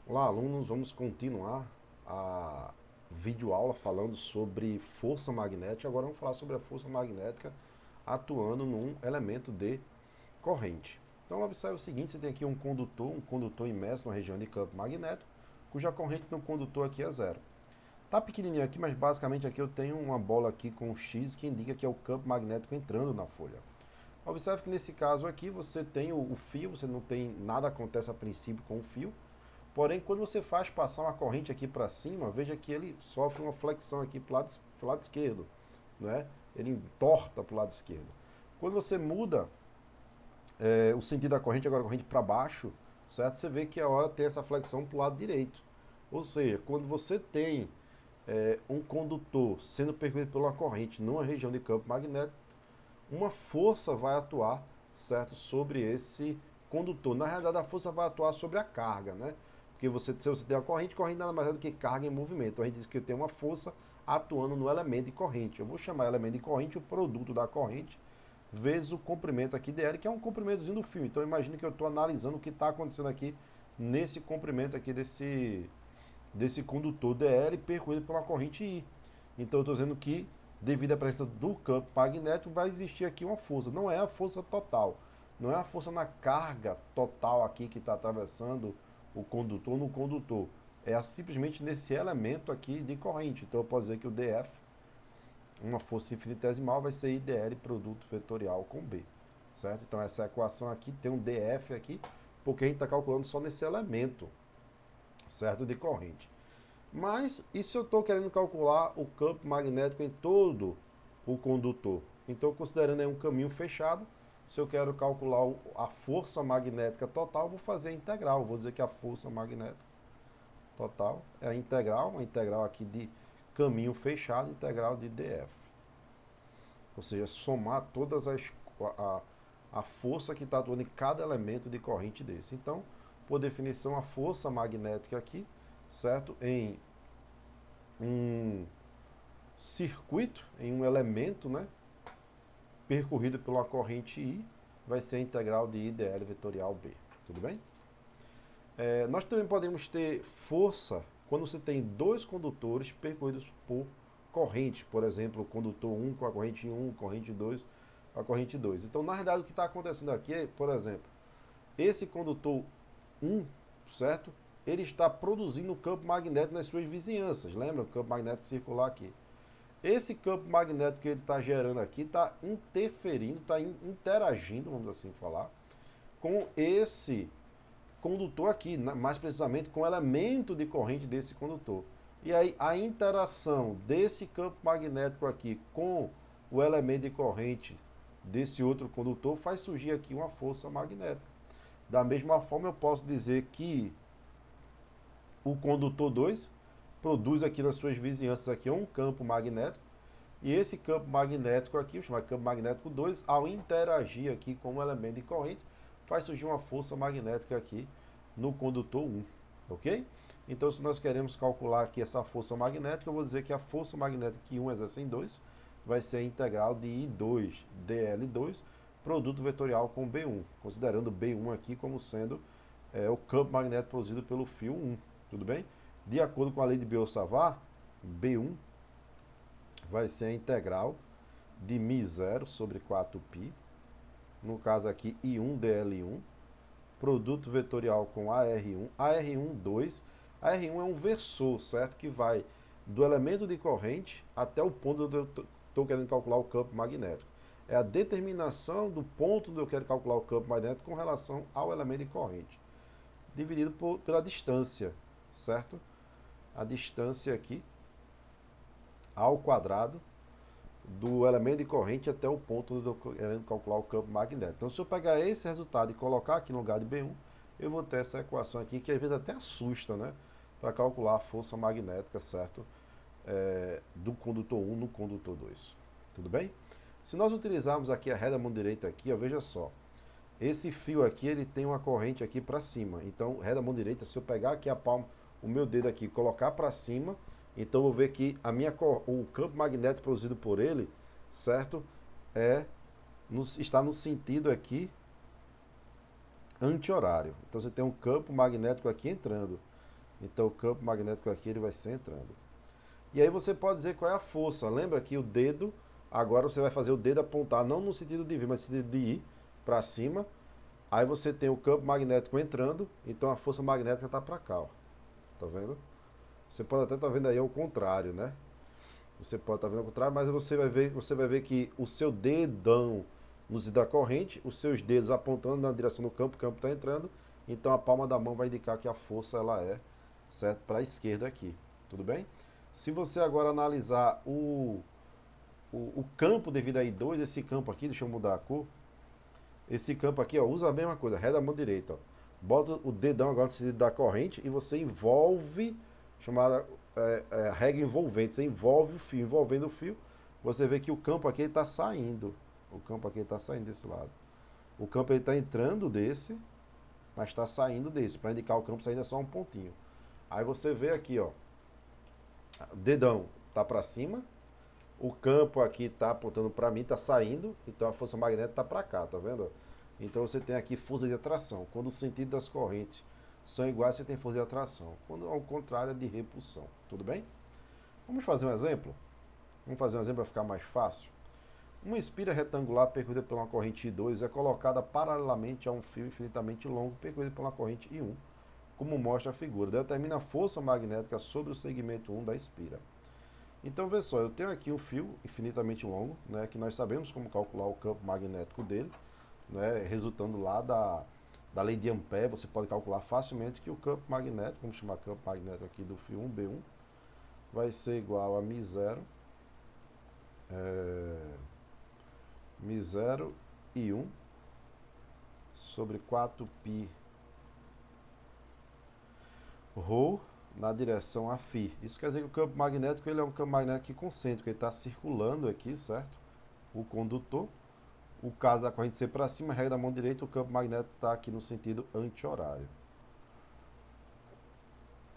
Olá, alunos, vamos continuar a videoaula falando sobre força magnética. Agora vamos falar sobre a força magnética atuando num elemento de corrente. Então observe o seguinte, você tem aqui um condutor imerso na região de campo magnético, cuja corrente no condutor aqui é zero. Tá pequenininho aqui, mas basicamente aqui eu tenho uma bola aqui com um X que indica que é o campo magnético entrando na folha. Observe que nesse caso aqui você tem o fio, você não tem nada acontece a princípio com o fio. Porém, quando você faz passar uma corrente aqui para cima, veja que ele sofre uma flexão aqui para o lado esquerdo, né? Ele entorta para o lado esquerdo. Quando você muda o sentido da corrente, agora a corrente para baixo, certo? Você vê que a hora tem essa flexão para o lado direito. Ou seja, quando você tem um condutor sendo percorrido por uma corrente numa região de campo magnético, uma força vai atuar, certo, sobre esse condutor. Na realidade, a força vai atuar sobre a carga, né? Porque se você tem uma corrente, corrente nada mais é do que carga em movimento. Então, a gente diz que tem uma força atuando no elemento de corrente. Eu vou chamar elemento de corrente o produto da corrente vezes o comprimento aqui dl, que é um comprimentozinho do fio. Então, imagine que eu estou analisando o que está acontecendo aqui nesse comprimento aqui desse condutor dl percorrido por uma corrente I. Então, eu estou dizendo que devido à presença do campo magnético, vai existir aqui uma força. Não é a força total, não é a força na carga total aqui que está atravessando o condutor no condutor. É simplesmente nesse elemento aqui de corrente. Então eu posso dizer que o DF, uma força infinitesimal, vai ser IDL produto vetorial com B. Certo? Então essa equação aqui tem um DF aqui, porque a gente está calculando só nesse elemento, certo? De corrente. Mas e se eu estou querendo calcular o campo magnético em todo o condutor? Então, considerando aí um caminho fechado, se eu quero calcular a força magnética total, vou fazer a integral. Vou dizer que a força magnética total é a integral, uma integral aqui de caminho fechado, integral de dF. Ou seja, somar todas a força que está atuando em cada elemento de corrente desse. Então, por definição, a força magnética aqui, certo? Em um circuito, em um elemento, né, percorrido por uma corrente I, vai ser a integral de IDL vetorial B. Tudo bem? Nós também podemos ter força quando você tem dois condutores percorridos por corrente, por exemplo, o condutor 1 com a corrente 1, corrente 2 com a corrente 2. Então, na realidade, o que está acontecendo aqui é, por exemplo, esse condutor 1, certo? Ele está produzindo campo magnético nas suas vizinhanças. Lembra o campo magnético circular aqui? Esse campo magnético que ele está gerando aqui está interferindo, está interagindo, vamos assim falar, com esse condutor aqui, mais precisamente com o elemento de corrente desse condutor. E aí a interação desse campo magnético aqui com o elemento de corrente desse outro condutor faz surgir aqui uma força magnética. Da mesma forma, eu posso dizer que o condutor 2 produz aqui nas suas vizinhanças aqui um campo magnético, e esse campo magnético aqui, chamado campo magnético 2, ao interagir aqui com um elemento de corrente, faz surgir uma força magnética aqui no condutor 1, ok? Então, se nós queremos calcular aqui essa força magnética, eu vou dizer que a força magnética que 1 exerce em 2 vai ser a integral de I2 dL2, produto vetorial com B1, considerando B1 aqui como sendo o campo magnético produzido pelo fio 1, tudo bem? De acordo com a lei de Biot-Savart, B1 vai ser a integral de μ0 sobre 4π, no caso aqui I1 dL1, produto vetorial com AR1, AR1 2, AR1 é um versor, certo? Que vai do elemento de corrente até o ponto onde eu estou querendo calcular o campo magnético. É a determinação do ponto onde eu quero calcular o campo magnético com relação ao elemento de corrente, dividido pela distância, certo? A distância aqui ao quadrado do elemento de corrente até o ponto onde eu estou querendo calcular o campo magnético. Então, se eu pegar esse resultado e colocar aqui no lugar de B1, eu vou ter essa equação aqui, que às vezes até assusta, né? Para calcular a força magnética, certo? Do condutor 1 no condutor 2. Tudo bem? Se nós utilizarmos aqui a ré da mão direita aqui, ó, veja só. Esse fio aqui, ele tem uma corrente aqui para cima. Então, ré da mão direita, se eu pegar aqui a palma, o meu dedo aqui, e colocar para cima, então eu vou ver que o campo magnético produzido por ele, certo? Está no sentido aqui anti-horário. Então você tem um campo magnético aqui entrando. Então o campo magnético aqui ele vai ser entrando. E aí você pode dizer qual é a força. Lembra que o dedo, agora você vai fazer o dedo apontar não no sentido de vir, mas no sentido de ir para cima. Aí você tem o campo magnético entrando, então a força magnética está para cá, ó. Tá vendo? Você pode até estar vendo aí ao contrário, né? Você pode estar vendo ao contrário, mas você vai ver que o seu dedão no sentido da corrente, os seus dedos apontando na direção do campo, o campo está entrando, então a palma da mão vai indicar que a força ela é, certo, para a esquerda aqui. Tudo bem? Se você agora analisar o campo devido a I2, esse campo aqui, deixa eu mudar a cor. Esse campo aqui, ó, usa a mesma coisa, ré da mão direita, ó. Bota o dedão agora no sentido da corrente e você envolve, chamada regra envolvente. Você envolve o fio, envolvendo o fio, você vê que o campo aqui está saindo. O campo aqui está saindo desse lado. O campo está entrando desse, mas está saindo desse. Para indicar o campo saindo é só um pontinho. Aí você vê aqui, ó, o dedão está para cima, o campo aqui está apontando para mim, está saindo, então a força magnética está para cá, tá vendo? Então você tem aqui força de atração. Quando o sentido das correntes são iguais, você tem força de atração. Quando ao contrário é de repulsão. Tudo bem? Vamos fazer um exemplo? Vamos fazer um exemplo para ficar mais fácil. Uma espira retangular percorrida por uma corrente I2 é colocada paralelamente a um fio infinitamente longo percorrido por uma corrente I1, como mostra a figura. Determina a força magnética sobre o segmento 1 da espira. Então, vê só, eu tenho aqui um fio infinitamente longo, né, que nós sabemos como calcular o campo magnético dele, né, resultando lá da lei de Ampère, você pode calcular facilmente que o campo magnético, vamos chamar campo magnético aqui do fio 1B1, vai ser igual a μ0, μ0 e 1 sobre 4π ρ na direção a φ. Isso quer dizer que o campo magnético ele é um campo magnético concêntrico, ele está circulando aqui, certo? O condutor. O caso da corrente ser para cima, regra da mão direita, o campo magnético está aqui no sentido anti-horário.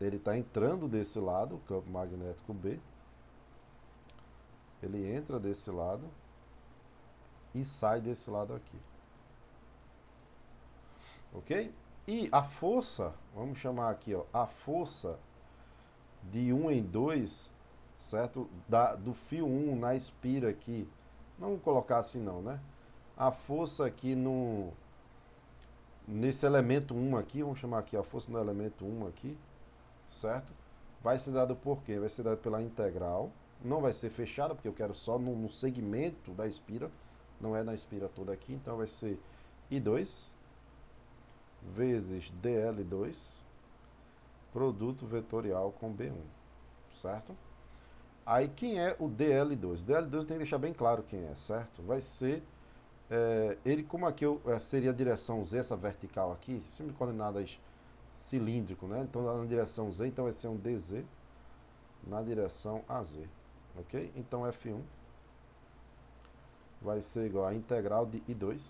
Ele está entrando desse lado, o campo magnético B. Ele entra desse lado e sai desse lado aqui. Ok? E a força, vamos chamar aqui, ó, a força de 1 em 2, certo? Do fio 1 na espira aqui. Não vou colocar assim não, né? A força aqui nesse elemento 1 aqui, vamos chamar aqui a força no elemento 1 aqui, certo? Vai ser dado por quê? Vai ser dado pela integral. Não vai ser fechada, porque eu quero só no segmento da espira, não é na espira toda aqui, então vai ser I2 vezes DL2 produto vetorial com B1, certo? Aí quem é o DL2? O DL2 tem que deixar bem claro quem é, certo? Vai ser, ele como aqui seria a direção Z, essa vertical aqui, sempre coordenadas cilíndrico, né? Então na direção Z, então vai ser um DZ na direção AZ, ok? Então F1 vai ser igual a integral de I2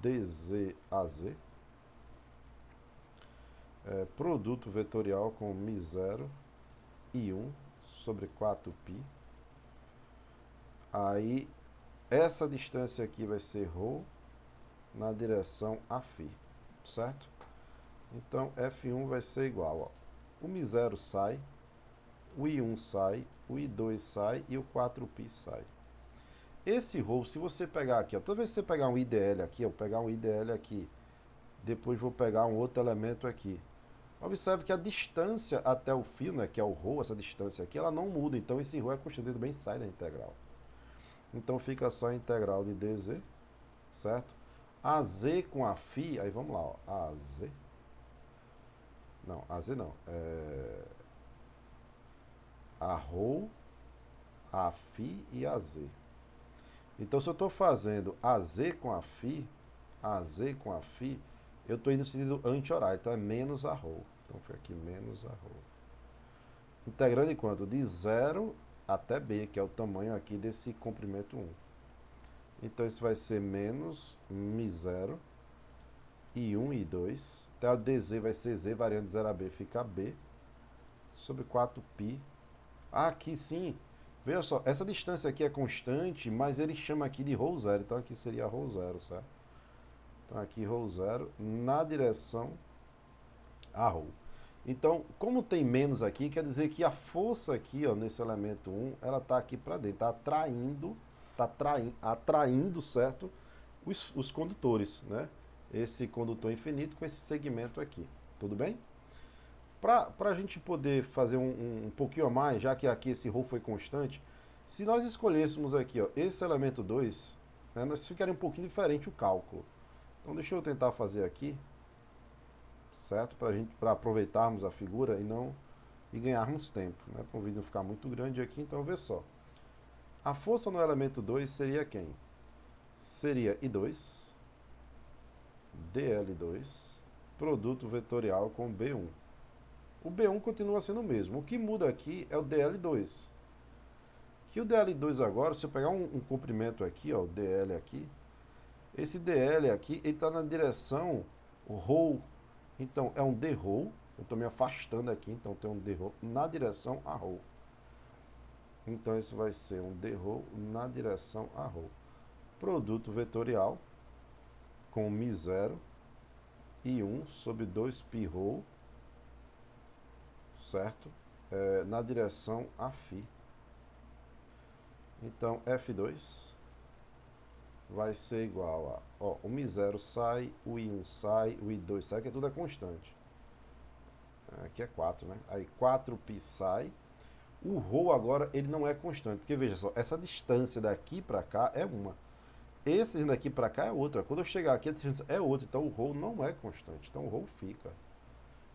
DZAZ produto vetorial com μ0 e 1 sobre 4π. Aí essa distância aqui vai ser ρ na direção a φ, certo? Então F1 vai ser igual, ó, o μ0 sai, o I1 sai, o I2 sai e o 4π sai. Esse ρ, se você pegar aqui, ó, toda vez que você pegar um IDL aqui, eu vou pegar um IDL aqui, depois vou pegar um outro elemento aqui. Observe que a distância até o fio, né, que é o ρ, essa distância aqui, ela não muda. Então esse ρ é constante, ele bem sai da integral. Então fica só a integral de dz, certo? AZ com a φ, aí vamos lá, ó, AZ. Não, AZ não. A ρ, a φ e a z. Então se eu estou fazendo AZ com a φ, eu estou indo no sentido anti-horário, então é menos a ρ. Então fica aqui menos a ρ. Integrando em quanto? De 0 até B, que é o tamanho aqui desse comprimento 1. Então isso vai ser menos μ0 e 1 e 2. Então a dz vai ser z, variando de 0 a b, fica b, sobre 4π. Aqui sim, veja só, essa distância aqui é constante, mas ele chama aqui de ρ0, então aqui seria ρ0, certo? Então aqui ρ0 na direção a ρ. Então, como tem menos aqui, quer dizer que a força aqui, ó, nesse elemento 1, ela está aqui para dentro, atraindo, certo, os condutores, né? Esse condutor infinito com esse segmento aqui, tudo bem? Para a gente poder fazer um pouquinho a mais, já que aqui esse ρ foi constante, se nós escolhêssemos aqui, ó, esse elemento 2, né, nós ficaria um pouquinho diferente o cálculo. Então deixa eu tentar fazer aqui, certo? Para aproveitarmos a figura e ganharmos tempo, né? Para o vídeo não ficar muito grande aqui, então vê só. A força no elemento 2 seria quem? Seria I2, DL2, produto vetorial com B1. O B1 continua sendo o mesmo. O que muda aqui é o DL2. Que o DL2 agora, se eu pegar um comprimento aqui, ó, o DL aqui, esse DL aqui, ele está na direção ρ. Então, é um dρ. Eu estou me afastando aqui, então tem um dρ na direção a ρ. Então, isso vai ser um dρ na direção a ρ. Produto vetorial com μ0 e 1 sobre 2πρ, certo? Na direção a φ. Então, F2 vai ser igual a, ó, o μ0 sai, o I1 sai, o I2 sai, que tudo é constante. Aqui é 4, né? Aí 4π sai. O ρ agora, ele não é constante, porque veja só, essa distância daqui para cá é uma. Esse daqui para cá é outra. Quando eu chegar aqui, a distância é outra. Então, o ρ não é constante. Então, o ρ fica.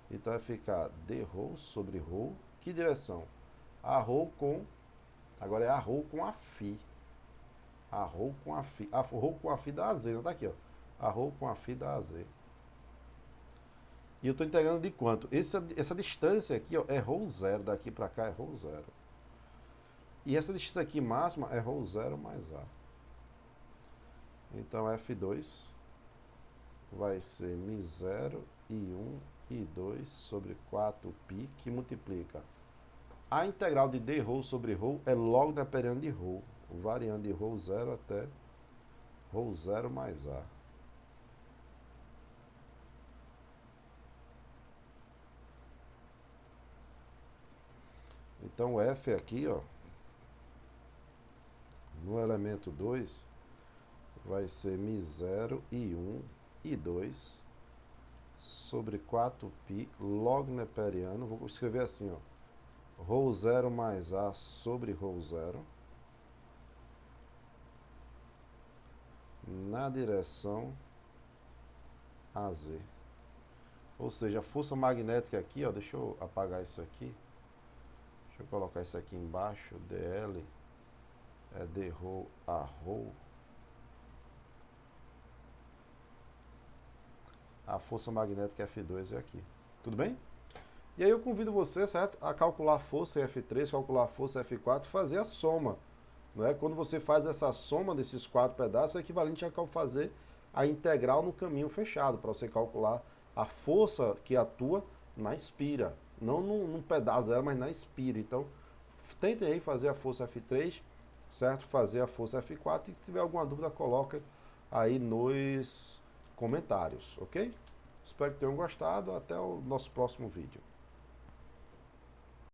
Então, vai ficar dρ sobre ρ. Que direção? A ρ com... Agora é a ρ com a φ. A ρ com a φ. A ρ com a φ da AZ. Não tá aqui, ó. A ρ com a φ da AZ. E eu estou integrando de quanto? Essa distância aqui, ó, é ρ0. Daqui para cá é ρ0. E essa distância aqui máxima é ρ0 mais A. Então, F2 vai ser μ0 e 1 e 2 sobre 4π, que multiplica. A integral de dρ sobre ρ é log da periana de ρ, variando de ρ0 até ρ0 mais A. Então, o F aqui, ó, no elemento 2, vai ser μ0 e 1 e 2 sobre 4π log neperiano. Vou escrever assim, ó. ρ0 mais A sobre ρ0 na direção AZ. Ou seja, a força magnética aqui, ó, deixa eu apagar isso aqui. Deixa eu colocar isso aqui embaixo. DL é dρ a ρ. A força magnética F2 é aqui. Tudo bem? E aí eu convido você, certo, a calcular a força F3, calcular a força F4, fazer a soma. Não é? Quando você faz essa soma desses 4 pedaços, é equivalente a fazer a integral no caminho fechado, para você calcular a força que atua na espira. Não num pedaço dela, mas na espira. Então, tentem aí fazer a força F3, certo? Fazer a força F4 e se tiver alguma dúvida, coloca aí nos comentários, ok? Espero que tenham gostado. Até o nosso próximo vídeo.